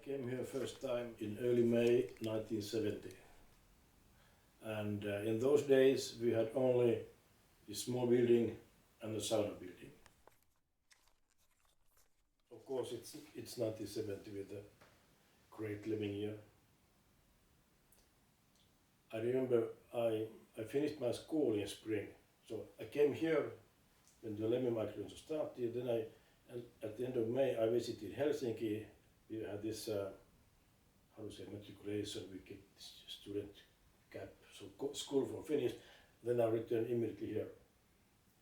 came here first time in early May 1970. And in those days we had only a small building and a sauna building. Of course it's 1970 with the great living year. I remember I finished my school in spring, so I came here when the Lemmin migration started. Then at the end of May I visited Helsinki. We had this matriculation, we get student cap, so school for finished. Then I returned immediately here.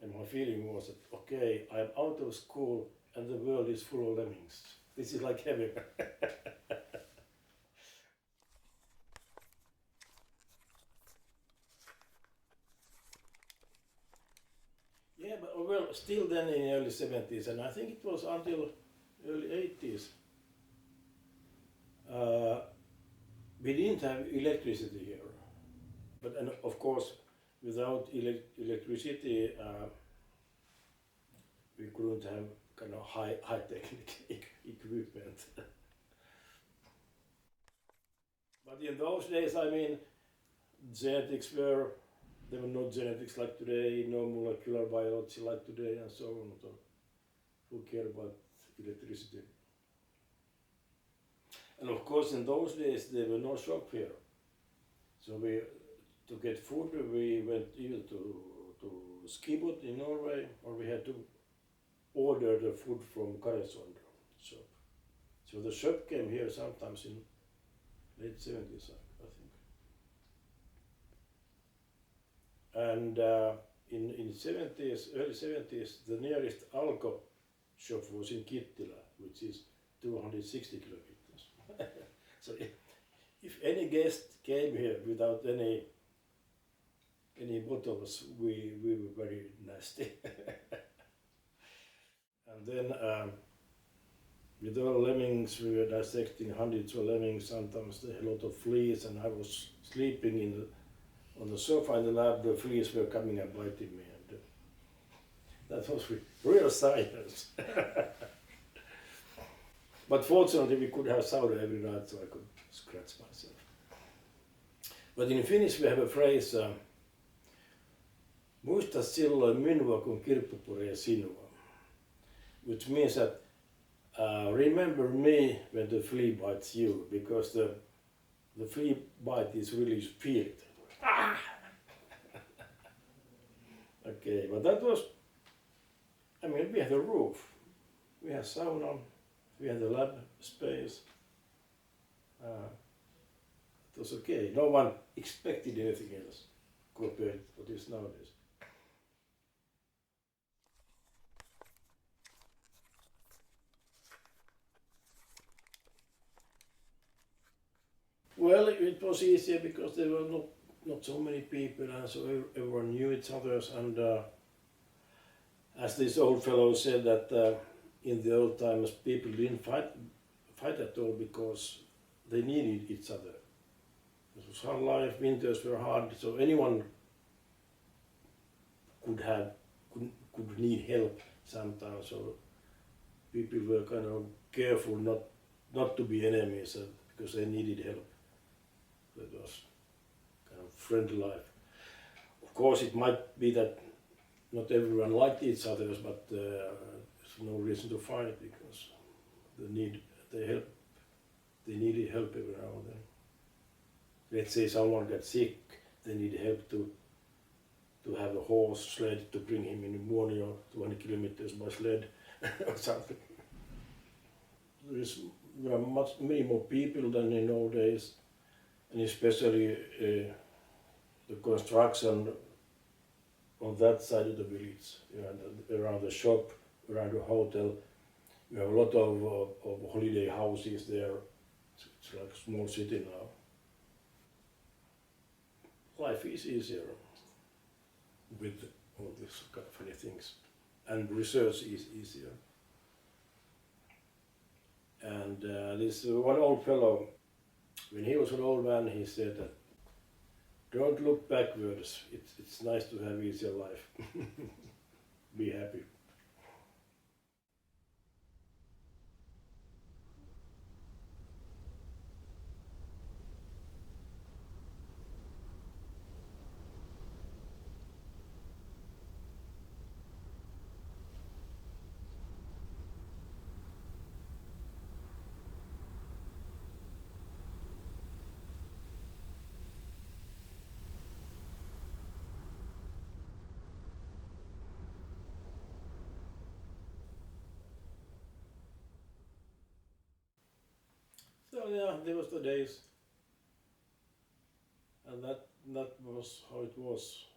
And my feeling was that, okay, I'm out of school and the world is full of lemmings. This is like heaven. Yeah, but well, still then in the early 70s, and I think it was until early 80s, we didn't have electricity here. But and of course, without electricity, we couldn't have kind of high-tech equipment. But in those days, I mean, genetics were, there were no genetics like today, no molecular biology like today, and so on. So who cared about electricity? And of course, in those days, there were no shop here. So to get food, we went either to Skibot in Norway, or we had to order the food from Karesund shop. So the shop came here sometimes in late 70s, I think. And in 70s, early 70s, the nearest Alko shop was in Kittilä, which is 260 kilometers. So if any guest came here without any bottles, we were very nasty. And then with all lemmings, we were dissecting hundreds of lemmings. Sometimes they had a lot of fleas, and I was sleeping on the sofa in the lab. The fleas were coming and biting me, and that was real science. But fortunately, we could have sauna every night, so I could scratch myself. But in Finnish, we have a phrase, muista silloin minua, kun kirppu puree sinua, which means that remember me when the flea bites you, because the flea bite is really spirit. Okay, but that was, I mean, we had a roof, we had sauna, we had a lab space. It was okay. No one expected anything else compared to what is nowadays. Well, it was easier because there were not so many people, and so everyone knew each other. And as this old fellow said, that in the old times people didn't fight at all because they needed each other. It was hard life, winters were hard, so anyone could need help sometimes. So people were kind of careful not to be enemies because they needed help. So it was kind of friendly life. Of course, it might be that not everyone liked each other, but there's no reason to fight because they needed help every now and then. Let's say someone got sick, they need help to have a horse sled to bring him in the morning or 20 kilometers by sled or something. There are many more people than in old days, and especially the construction on that side of the village, around the shop, around the hotel. We have a lot of holiday houses there. It's like a small city now. Life is easier with all these kind of funny things, and research is easier. And this one old fellow, when he was an old man, he said that, don't look backwards, it's nice to have easier life. Be happy. So yeah, there was the days, and that was how it was.